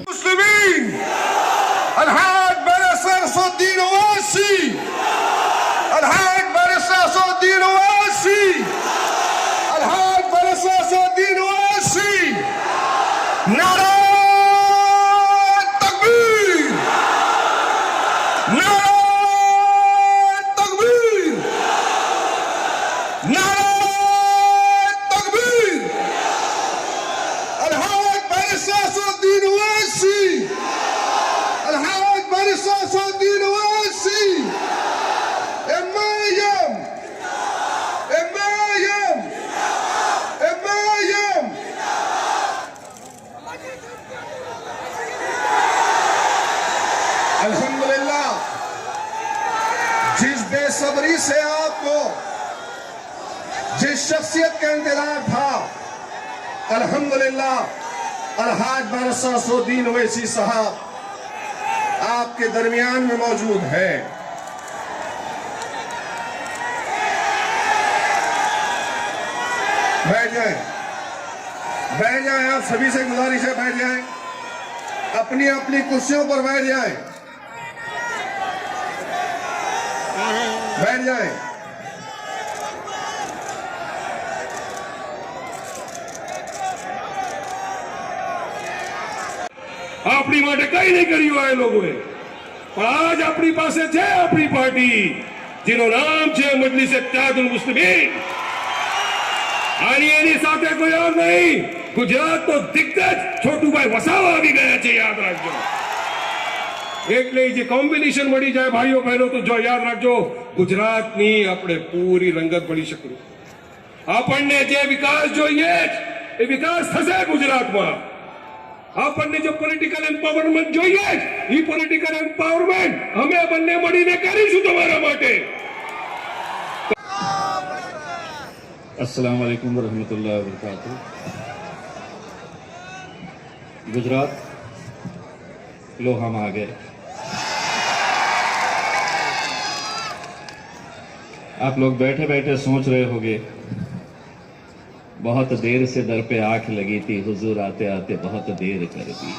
Muslimin Al-Haj Barrister Sadruddin Owaisi, Al-Haj Barrister Sadruddin Owaisi, Al-Haj Barrister Sadruddin Owaisi. Nara Takbir, Nara Takbir, Nara Takbir. Al-Haj Barrister Sadruddin Owaisi, Al-Haj Barrister Sadruddin Owaisi. Emayam, Emayam, Emayam. अल्हम्दुलिल्लाह, जिस बेसब्री से आपको जिस शख्सियत का इंतजार था, अल्हम्दुलिल्लाह अल-हाज बारिस्टर सदरुद्दीन ओवैसी साहब आपके दरमियान में मौजूद है। बैठ जाएं, बैठ जाएं, आप सभी से गुजारिश है बैठ जाएं, अपनी अपनी कुर्सियों पर बैठ जाएं, बैठ जाएं। આપણી માટે કઈ નહીં કર્યું આ લોકોએ, પણ આજ આપણી પાસે છે આપણી પાર્ટી જેનું નામ છે મજલિસ ઇત્તેહાદુલ મુસ્લિમીન, અને એની સાથે કોઈ और नहीं, ગુજરાત તો દિગ્ગજ છોટુભાઈ વસાવા આવી ગયા છે, યાદ રાખજો। એટલે જે કોમ્બિનેશન મળી જાય ભાઈઓ બહેનો તો જો યાદ રાખજો, ગુજરાતની આપણે પૂરી રંગત મળી શકું। આપણને જે વિકાસ જોઈએ એ વિકાસ થશે ગુજરાતમાં। આપણને जो પોલિટિકલ એમ્પાવરમેન્ટ જોઈએ એ પોલિટિકલ એમ્પાવરમેન્ટ અમે બંને મળીને કરીશું તમારા માટે। अस्सलाम वालेकुम वरहमतुल्लाहि वबरकातुहू। गुजरात लो हम आ गए। आप लोग बैठे बैठे सोच रहे होंगे बहुत देर से दर पे आंख लगी थी, हुजूर आते आते बहुत देर कर दी।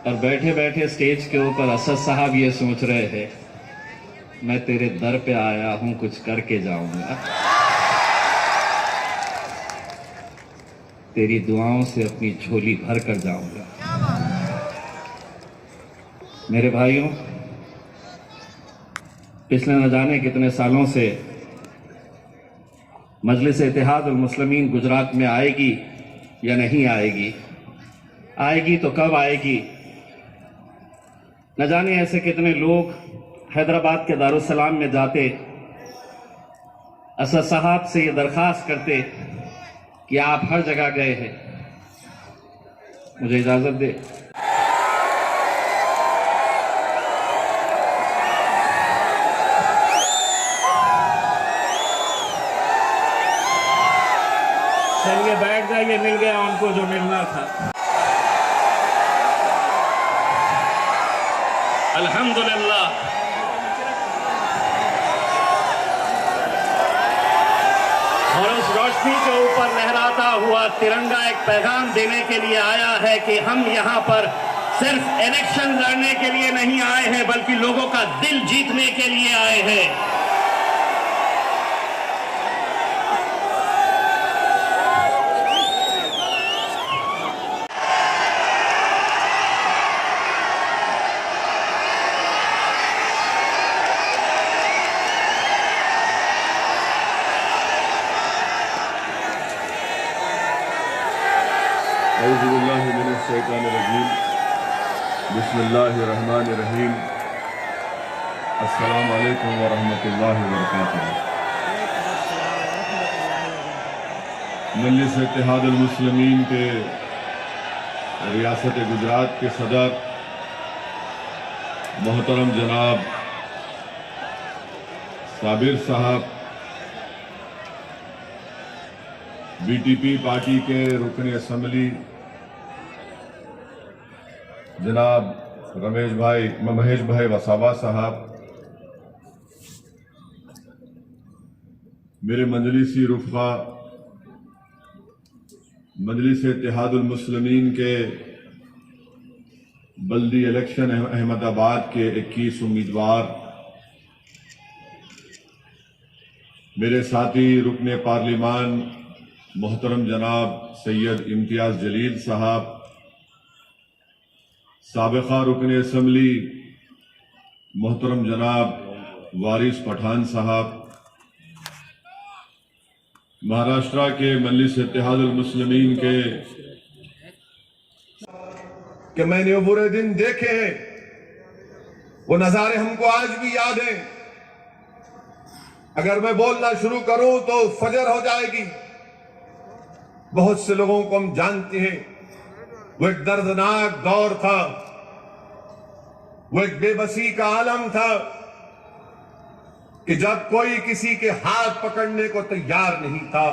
और बैठे बैठे स्टेज के ऊपर असद साहब ये सोच रहे हैं मैं तेरे दर पे आया हूं कुछ करके जाऊंगा, तेरी दुआओं से अपनी झोली भर कर जाऊंगा। मेरे भाइयों, पिछले न जाने कितने सालों से मजलिस इत्तेहादुल मुस्लिमीन गुजरात में आएगी या नहीं आएगी, आएगी तो कब आएगी, न जाने ऐसे कितने लोग हैदराबाद के दारुस्सलाम में जाते, असद साहब से ये दरख्वास्त करते कि आप हर जगह गए हैं, मुझे इजाजत दे। चलिए बैठ जाइए, मिल गया उनको जो मिलना था। अल्हम्दुलिल्लाह, और उस रोशनी के ऊपर लहराता हुआ तिरंगा एक पैगाम देने के लिए आया है कि हम यहाँ पर सिर्फ इलेक्शन लड़ने के लिए नहीं आए हैं, बल्कि लोगों का दिल जीतने के लिए आए हैं। बिस्मिल्लाहिर्रहमानिर्रहीम। अस्सलाम वालेकुम वरहमतुल्लाहि वबरकातुहू। मजलिस इत्तेहादुल मुस्लिमीन के रियासत गुजरात के सदर मोहतरम जनाब साबिर साहब, बीटीपी पार्टी के रुकन असम्बली जनाब महेश भाई वसावा साहब, मेरे मजलिसी रुफ़ा मजलिस इत्तेहादुल मुस्लिमीन के बल्दी इलेक्शन अहमदाबाद के 21 उम्मीदवार, मेरे साथी रुकने पार्लिमान मोहतरम जनाब सैयद इम्तियाज जलील साहब, साबिक़ा रुकने असम्बली मोहतरम जनाब वारिस पठान साहब, महाराष्ट्र के मजलिस इत्तेहादुल मुस्लिमीन के कि मैंने वो बुरे दिन देखे हैं, वो नजारे हमको आज भी याद हैं। अगर मैं बोलना शुरू करूं तो फजर हो जाएगी। बहुत से लोगों को हम जानते हैं, वो एक दर्दनाक दौर था, वो एक बेबसी का आलम था कि जब कोई किसी के हाथ पकड़ने को तैयार नहीं था।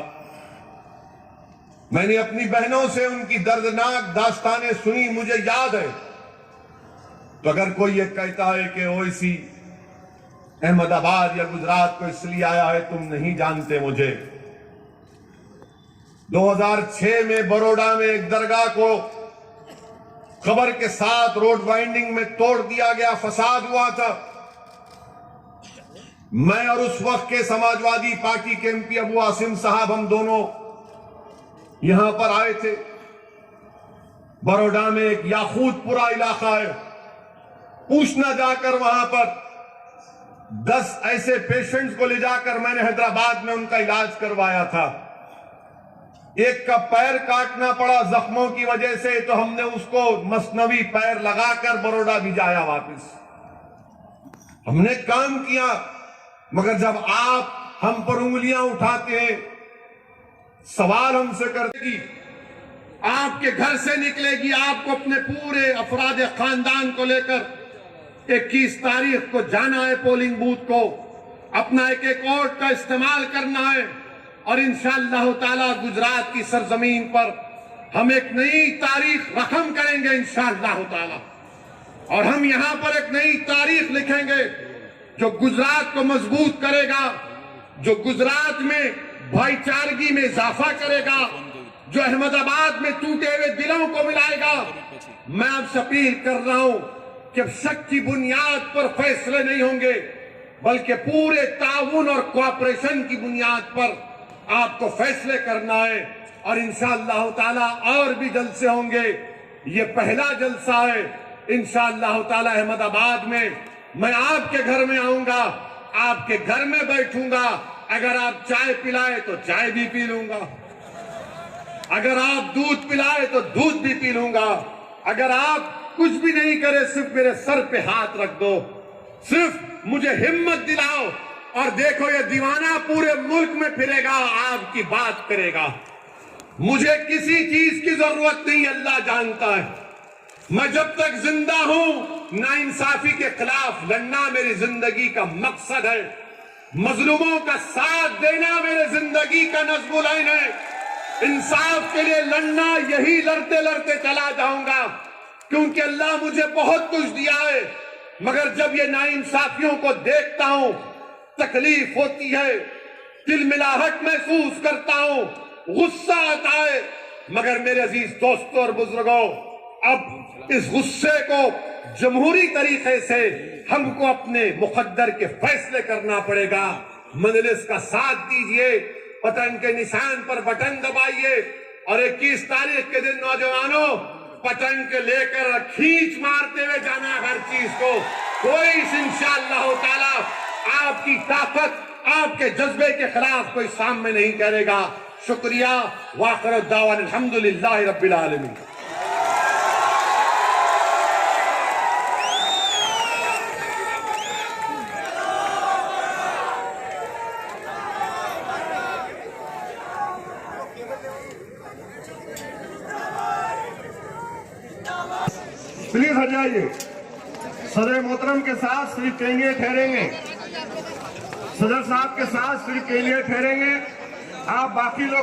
मैंने अपनी बहनों से उनकी दर्दनाक दास्तानें सुनी, मुझे याद है। तो अगर कोई ये कहता है कि ओवैसी अहमदाबाद या गुजरात को इसलिए आया है, तुम नहीं जानते मुझे। 2006 में बड़ौदा में एक दरगाह को खबर के साथ रोड वाइंडिंग में तोड़ दिया गया, फसाद हुआ था। मैं और उस वक्त के समाजवादी पार्टी के एमपी अबू आसिम साहब, हम दोनों यहां पर आए थे। बड़ौदा में एक याकूतपुरा इलाका है, पूछना जाकर वहां पर 10 ऐसे पेशेंट्स को ले जाकर मैंने हैदराबाद में उनका इलाज करवाया था। एक का पैर काटना पड़ा जख्मों की वजह से, तो हमने उसको मसनवी पैर लगाकर बड़ौदा भिजाया वापस। हमने काम किया, मगर जब आप हम पर उंगलियां उठाते हैं, सवाल हमसे करती, आपके घर से निकलेगी, आपको अपने पूरे अफराद खानदान को लेकर 21 तारीख को जाना है पोलिंग बूथ को, अपना एक एक वोट का इस्तेमाल करना है और इंशाअल्लाह ताला गुजरात की सरजमीन पर हम एक नई तारीख रकम करेंगे इंशाअल्लाह ताला। और हम यहां पर एक नई तारीख लिखेंगे जो गुजरात को मजबूत करेगा, जो गुजरात में भाईचारगी में इजाफा करेगा, जो अहमदाबाद में टूटे हुए दिलों को मिलाएगा। मैं आपसे अपील कर रहा हूं कि अब शक की बुनियाद पर फैसले नहीं होंगे, बल्कि पूरे ताउन और कोऑपरेशन की बुनियाद पर आपको फैसले करना है। और इंशाअल्लाह ताला और भी जलसे होंगे, ये पहला जलसा है। इंशाअल्लाह ताला अहमदाबाद में मैं आपके घर में आऊंगा, आपके घर में बैठूंगा। अगर आप चाय पिलाए तो चाय भी पी लूंगा, अगर आप दूध पिलाए तो दूध भी पी लूंगा, अगर आप कुछ भी नहीं करे, सिर्फ मेरे सर पे हाथ रख दो, सिर्फ मुझे हिम्मत दिलाओ और देखो ये दीवाना पूरे मुल्क में फिरेगा, आपकी बात करेगा। मुझे किसी चीज की जरूरत नहीं, अल्लाह जानता है। मैं जब तक जिंदा हूं, नाइंसाफी के खिलाफ लड़ना मेरी जिंदगी का मकसद है, मजलूमों का साथ देना मेरे जिंदगी का नज़्मुल ऐन है। इंसाफ के लिए लड़ना, यही लड़ते लड़ते चला जाऊंगा, क्योंकि अल्लाह मुझे बहुत कुछ दिया है। मगर जब ये नाइंसाफियों को देखता हूं, तकलीफ होती है, तिलमिलाहट महसूस करता हूं, गुस्सा आता है। मगर मेरे अजीज दोस्तों और बुजुर्गों, अब इस गुस्से को जमहूरी तरीके से हमको अपने मुकद्दर के फैसले करना पड़ेगा। मजलिस का साथ दीजिए, बटन के निशान पर बटन दबाइए और 21 तारीख के दिन नौजवानों, बटन के लेकर खींच मारते हुए जाना हर चीज को। कोई इंशाअल्लाह ताला आपकी ताकत, आपके जज्बे के खिलाफ कोई सामने नहीं करेगा। शुक्रिया। वाखिर दावाना अल्हम्दुलिल्लाहि रब्बिल आलमीन। प्लीज हट जाइए। सदर मोहतरम के साथ सिर्फ के लिए ठहरेंगे, सदर साहब के साथ सिर्फ के लिए ठहरेंगे। आप बाकी लोग